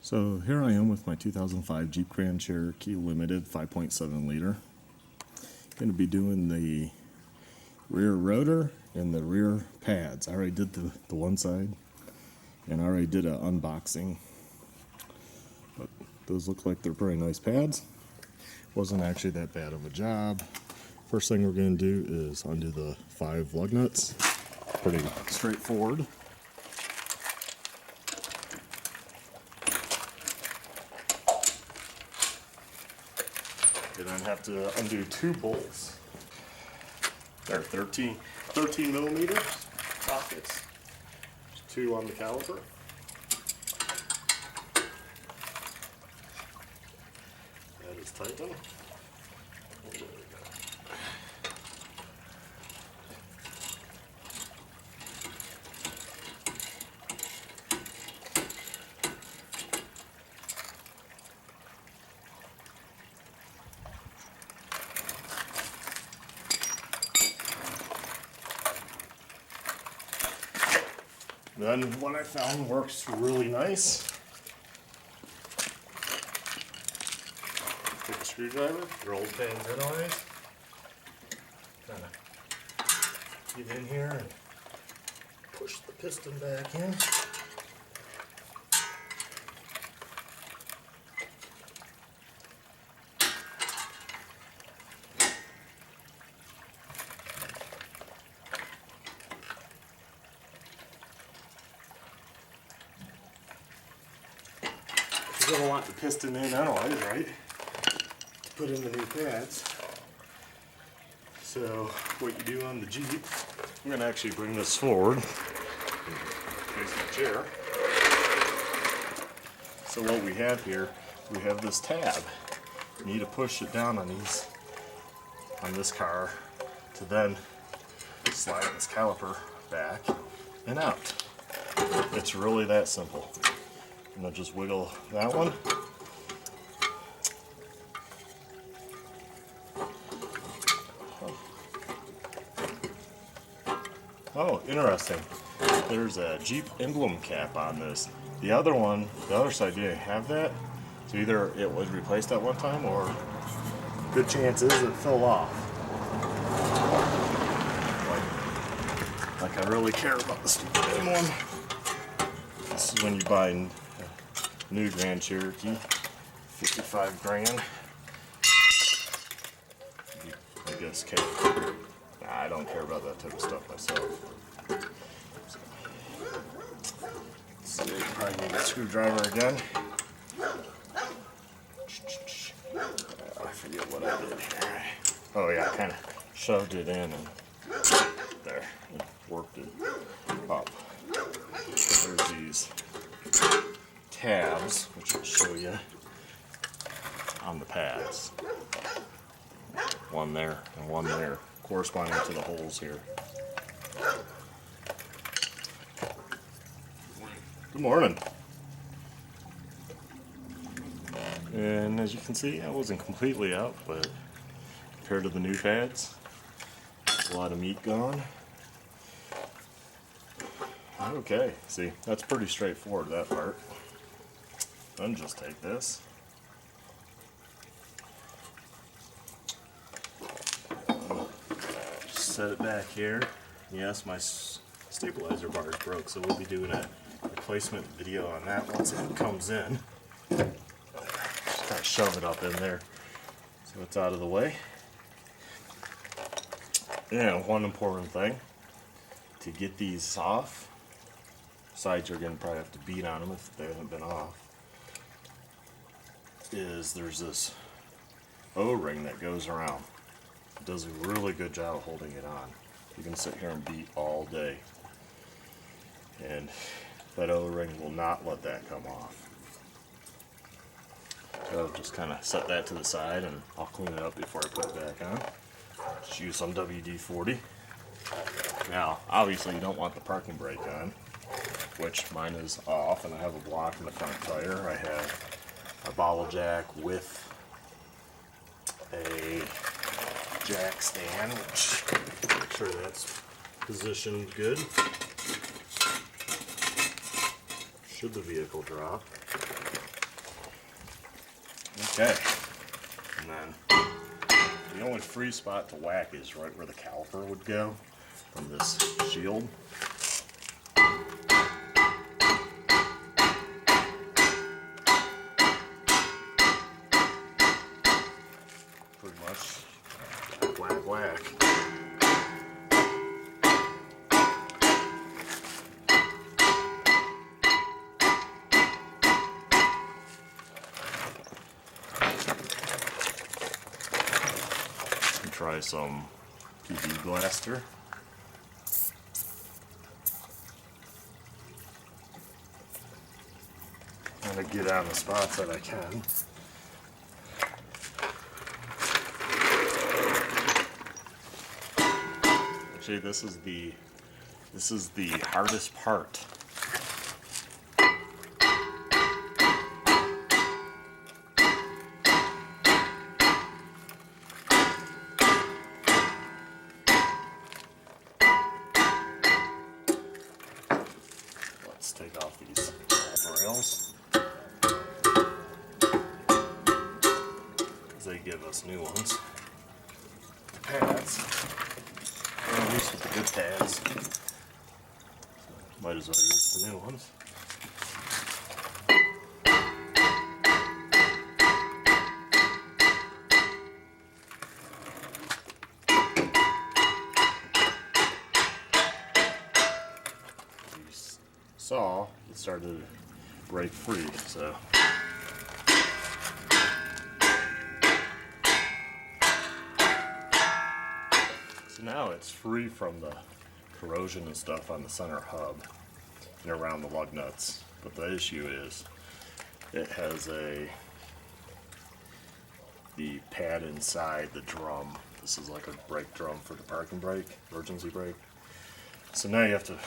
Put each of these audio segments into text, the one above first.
So here I am with my 2005 Jeep Grand Cherokee Limited 5.7 liter. Going to be doing the rear rotor and the rear pads. I already did the one side and I already did an unboxing. But those look like they're pretty nice pads. Wasn't actually that bad of a job. First thing we're going to do is undo the 5 lug nuts. Pretty straightforward. You then have to undo 2 bolts. They're 13 millimeters sockets. There's 2 on the caliper. That is tightened. There we go. Then what I found works really nice. Take a screwdriver, your old fans in always. Kind of get in here and push the piston back in. You're going to want the piston in anyways, right? To put in the new pads. So what you do on the Jeep, I'm going to actually bring this forward. Face my chair. So what we have here, we have this tab. You need to push it down on this car to then slide this caliper back and out. It's really that simple. I'm going to just wiggle that one. Oh, interesting. There's a Jeep emblem cap on this. The other one, the other side didn't have that. So either it was replaced at one time or good chance is it fell off. Like I really care about the stupid emblem. This is when you buy new Grand Cherokee, 55 grand. I guess I don't care about that type of stuff myself. So you probably need a screwdriver again. I forget what I did here. Oh yeah, I kind of shoved it in and there, and worked it up. So there's these tabs, which I'll show you on the pads. One there and one there, corresponding to the holes here. Good morning. And as you can see, I wasn't completely out, but compared to the new pads, a lot of meat gone. Okay, see, that's pretty straightforward, that part. Then just take this. Just set it back here. Yes, my stabilizer bar is broke, so we'll be doing a replacement video on that once it comes in. Just kind of shove it up in there so it's out of the way. And one important thing, to get these off, besides you're going to probably have to beat on them if they haven't been off, is there's this O-ring that goes around. It does a really good job of holding it on. You can sit here and beat all day, and that O-ring will not let that come off. So just kind of set that to the side and I'll clean it up before I put it back on. Just use some WD-40. Now obviously you don't want the parking brake on, which mine is off, and I have a block in the front tire. I have a bottle jack with a jack stand, which make sure that's positioned good. Should the vehicle drop. Okay, and then the only free spot to whack is right where the caliper would go from this shield. Pretty much whack, whack. Try some PB blaster. I'm gonna get out in the spots that I can. Actually, this is the hardest part. Let's take off these rails, because they give us new ones. The pads, or at least with the good pads, might as well use the new ones. Saw it started to break free, so now it's free from the corrosion and stuff on the center hub and around the lug nuts. But the issue is it has the pad inside the drum. This is like a brake drum for the parking brake, emergency brake. So now you have to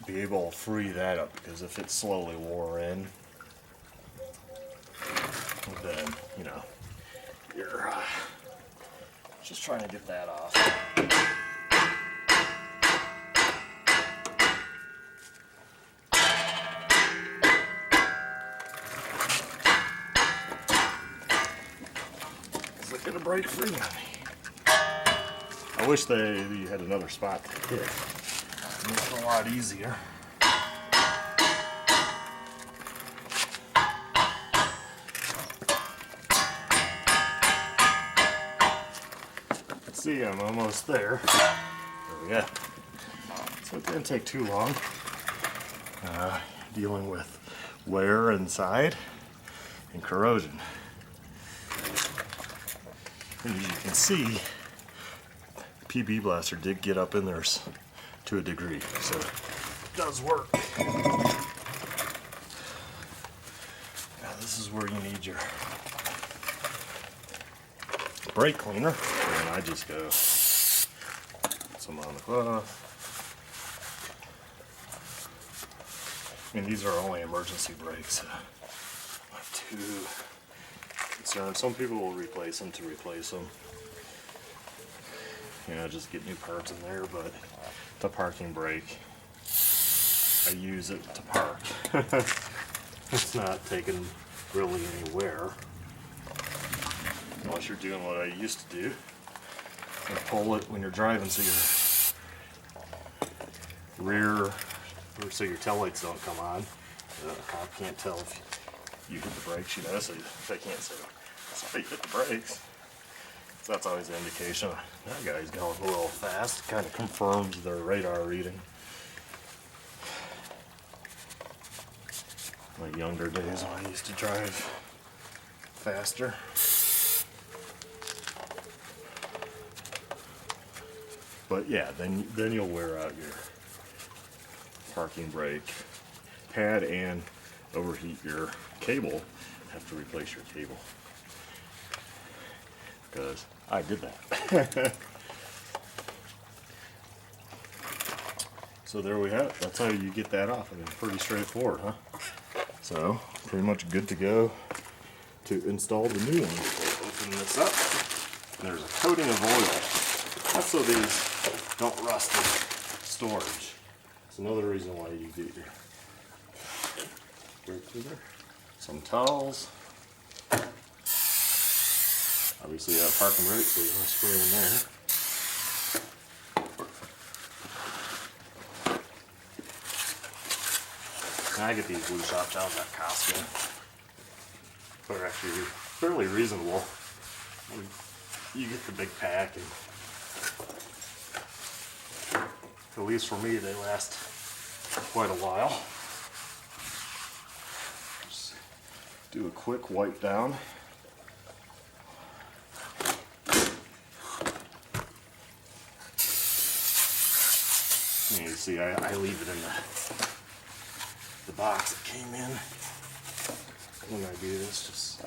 be able to free that up, because if it slowly wore in, then, you know, you're just trying to get that off. Is it gonna break free on me? I wish you had another spot to hit. It's a lot easier. See, I'm almost there. There we go. So it didn't take too long. Dealing with wear inside and corrosion. And as you can see, PB blaster did get up in there to a degree, so it does work. Now this is where you need your brake cleaner, and I just go some on the cloth. I mean, these are only emergency brakes. I'm not too concerned. Some people will replace them to replace them. You know, just get new parts in there, but the parking brake, I use it to park. It's not taking really any wear. Unless you're doing what I used to do and pull it when you're driving so your rear, or so your taillights don't come on. The cop can't tell if you hit the brakes, you know, so they can't say, sorry, you hit the brakes. So that's always an indication that guy's going a little fast. Kind of confirms their radar reading. My younger days when I used to drive faster. But yeah, then you'll wear out your parking brake pad and overheat your cable. Have to replace your cable, because I did that. So there we have it. That's how you get that off. I mean, pretty straightforward, huh? So pretty much good to go to install the new one. So open this up. There's a coating of oil. That's so these don't rust in storage. It's another reason why you do your brake cleaner. Some towels. Obviously, you have parking brake, so you want to spray in there. And I get these blue shop jobs at Costco. They're actually fairly reasonable. You get the big pack, and at least for me, they last quite a while. Just do a quick wipe down. And you see, I leave it in the box it came in. When I do this, just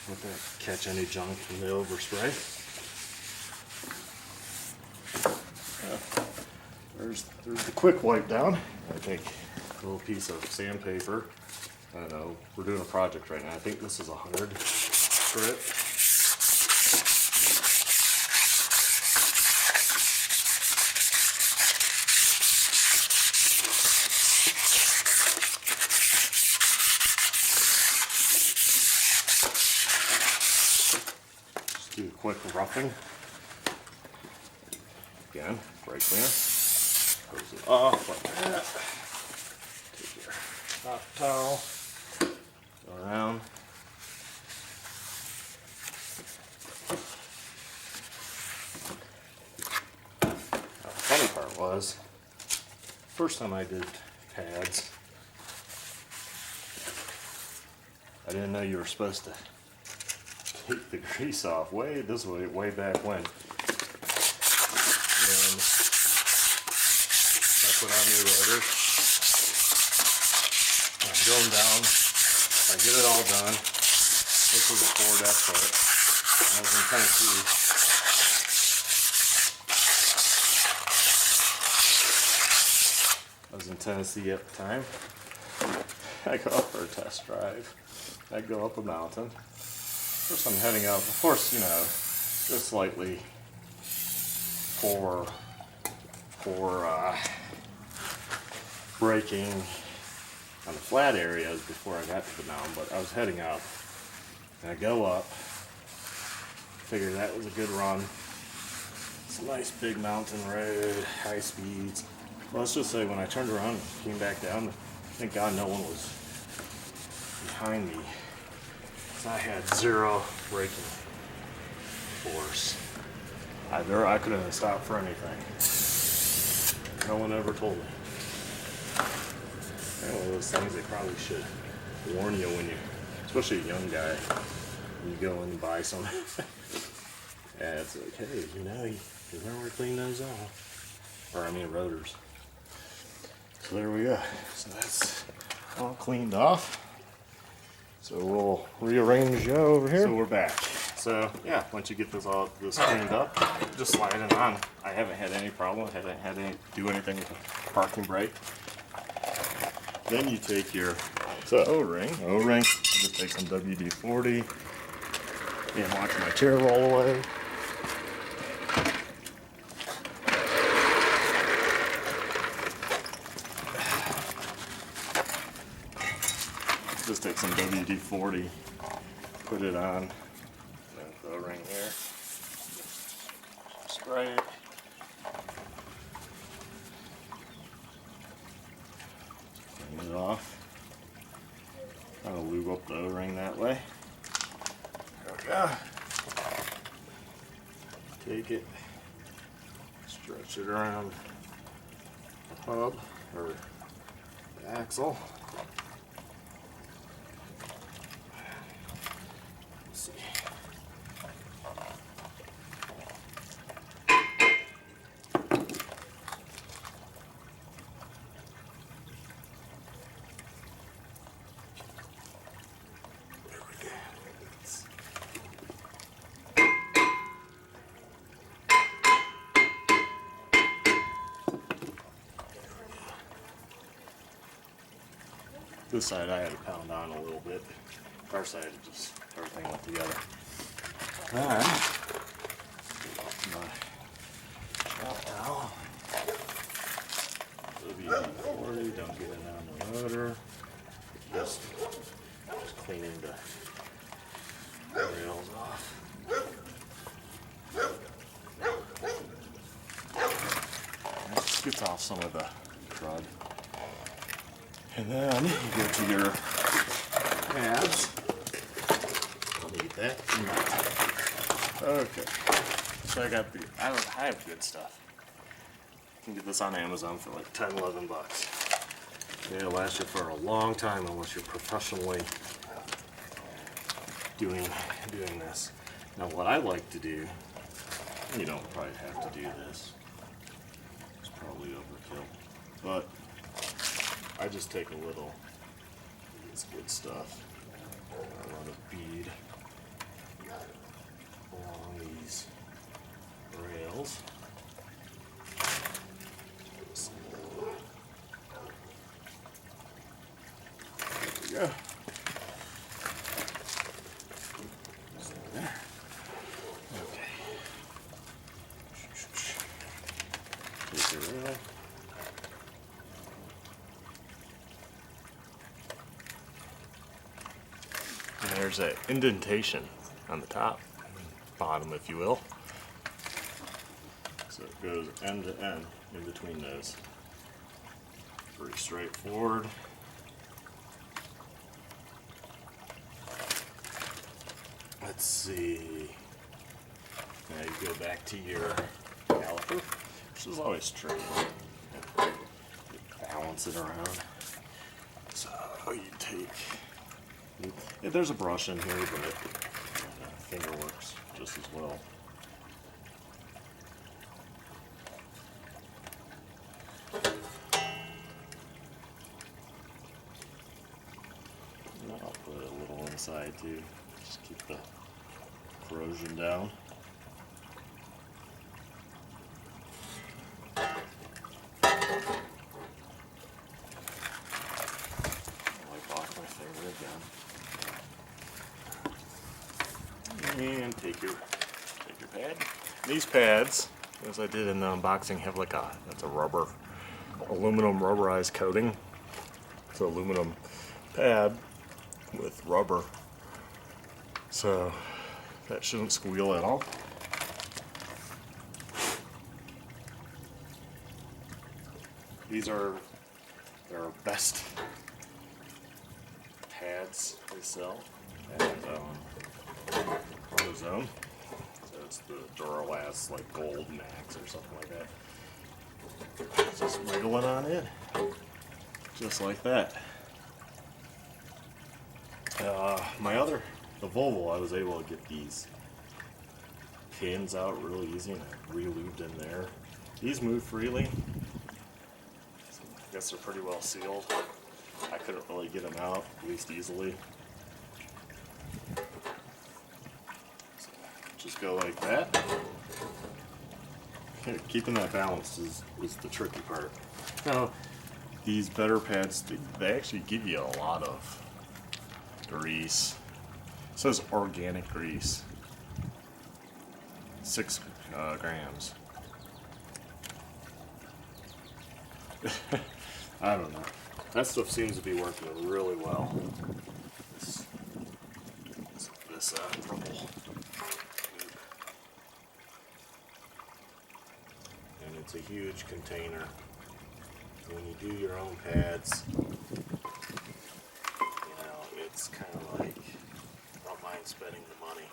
let that catch any junk from the overspray. There's the quick wipe down. I think a little piece of sandpaper. I don't know, we're doing a project right now. I think this is 100 grit. Just do a quick roughing. Again, brake cleaner. Close it off like that. Take your hot towel, go around. Now, the funny part was, first time I did pads, I didn't know you were supposed to take the grease off way back when. And I put on new rotors. I'm going down. I get it all done. This was a Ford F-Foot. I was in Tennessee. At the time. I go up for a test drive. I go up a mountain. First I'm heading up. Of course, you know, just slightly for braking on the flat areas before I got to the mountain, but I was heading up, and I go up, figured that was a good run. It's a nice big mountain road, high speeds. Well, let's just say when I turned around and came back down, thank God no one was behind me, because I had zero braking force. I couldn't have stopped for anything. No one ever told me. One of those things they probably should warn you when you, especially a young guy, when you go in and buy some. Yeah, it's like, hey, you know, you remember to clean those off. Or I mean rotors. So there we go. So that's all cleaned off. So we'll rearrange over here. So we're back. So yeah, once you get this cleaned up, just slide it on. I haven't had any problem. I haven't had to do anything with the parking brake. Then you take your O-ring. I just take some WD-40 and watch my chair roll away. Just take some WD-40, put it on. The O-ring here. Spray it. Clean it off. I'll lube up the O-ring that way. There we go. Take it, stretch it around the hub or the axle. Let's see. This side I had to pound on a little bit. Our side, just everything went together. Alright. WD-40, don't get it on the motor. Just cleaning the rails off. gets off some of the crud. And then you go to your pads. I'll need that. Okay. So I got I have good stuff. You can get this on Amazon for like 10, 11 bucks. It'll last you for a long time unless you're professionally doing this. Now what I like to do, you don't probably have to do this. It's probably overkill. But I just take a little of this good stuff. I run a bead along these rails. There we go. There. Okay. Take your rail. And there's an indentation on the top, bottom if you will. So it goes end to end in between those. Pretty straightforward. Let's see. Now you go back to your caliper, which is always tricky. Balance it around. So you take. Yeah, there's a brush in here, but finger works just as well. And I'll put a little inside too, just keep the corrosion down. Wipe off my finger again. And take your pad. These pads, as I did in the unboxing, have like that's a aluminum rubberized coating. It's an aluminum pad with rubber. So that shouldn't squeal at all. These are their best pads they sell at AutoZone. So it's the Duralast like Gold Max or something like that. Just wiggle it on in, just like that. The Volvo, I was able to get these pins out really easy, and I re-lubed in there. These move freely. So I guess they're pretty well sealed. I couldn't really get them out, at least easily. So just go like that. Keeping that balanced is the tricky part. Now, these better pads, they actually give you a lot of grease. It says organic grease. 6 grams. I don't know. That stuff seems to be working really well. This purple. And it's a huge container. When you do your own pads, it's kind of like, I don't mind spending the money.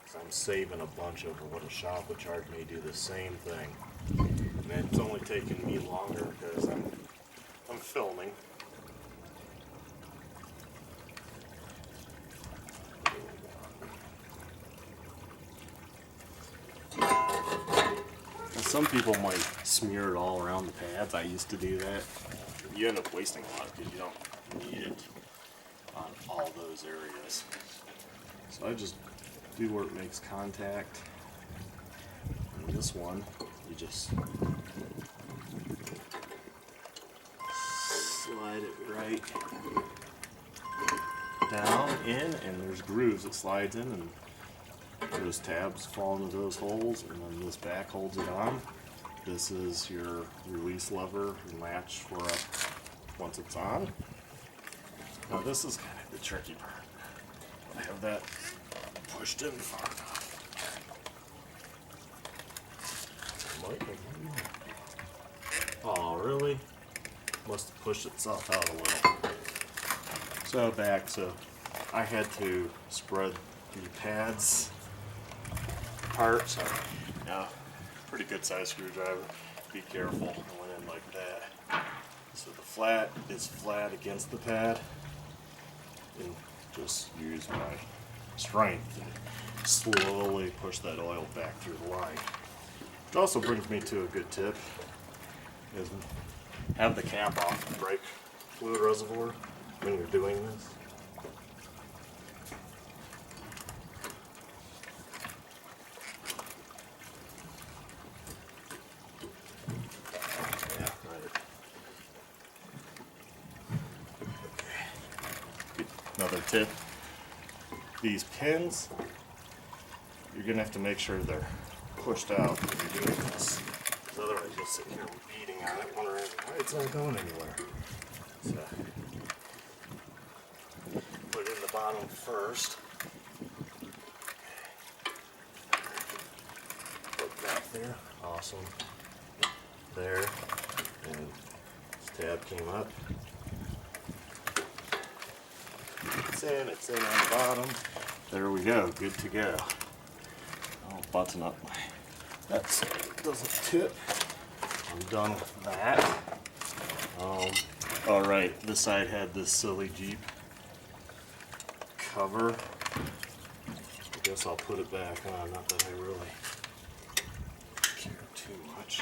So I'm saving a bunch over what a shop would charge me to do the same thing. And it's only taking me longer because I'm filming. Some people might smear it all around the pads. I used to do that. You end up wasting a lot because you don't need it on all those areas. So I just do where it makes contact. And this one, you just slide it right down in, and there's grooves it slides in, and those tabs fall into those holes, and then this back holds it on. This is your release lever and latch for up once it's on. Now this is kind of the tricky part. I have that pushed in far enough. Oh, really? Must have pushed itself out a little. So back, so I had to spread the pads apart. So now, pretty good size screwdriver. Be careful. I went in like that. So the flat is flat against the pad, and just use my strength to slowly push that oil back through the line. Which also brings me to a good tip, is have the cap off the brake fluid reservoir when you're doing this. Yeah, right. Okay. Another tip, these pins, you're going to have to make sure they're pushed out when you're doing this. Because otherwise you'll sit here beating on it, wondering why it's not going anywhere. So, put it in the bottom first. Put that there. Awesome. There. And this tab came up. It's in on the bottom. There we go, good to go. I'll button up my, that doesn't tip. I'm done with that. Alright, this side had this silly Jeep cover. I guess I'll put it back on, not that I really care too much.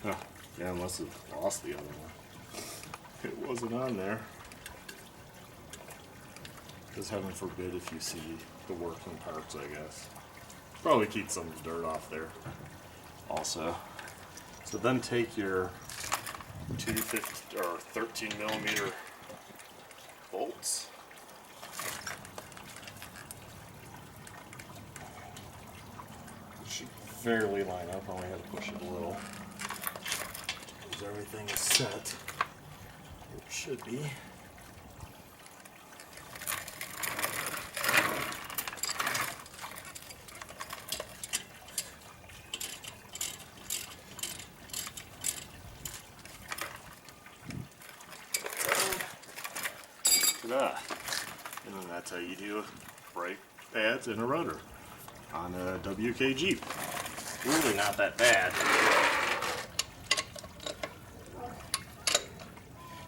Huh, yeah, I must have lost the other one. It wasn't on there. Just heaven forbid if you see the working parts, I guess. Probably keep some dirt off there also. So then take your 250 or 13 millimeter bolts. Should fairly line up, only had to push it a little. Because everything is set. It should be. And then that's how you do brake pads and a rotor on a WK Jeep. Really not that bad.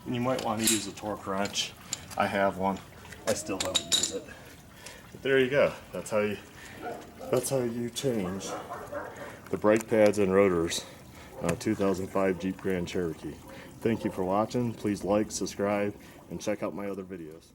And you might want to use a torque wrench. I have one. I still don't use it. But there you go. That's how you change the brake pads and rotors on a 2005 Jeep Grand Cherokee. Thank you for watching. Please like, subscribe, and check out my other videos.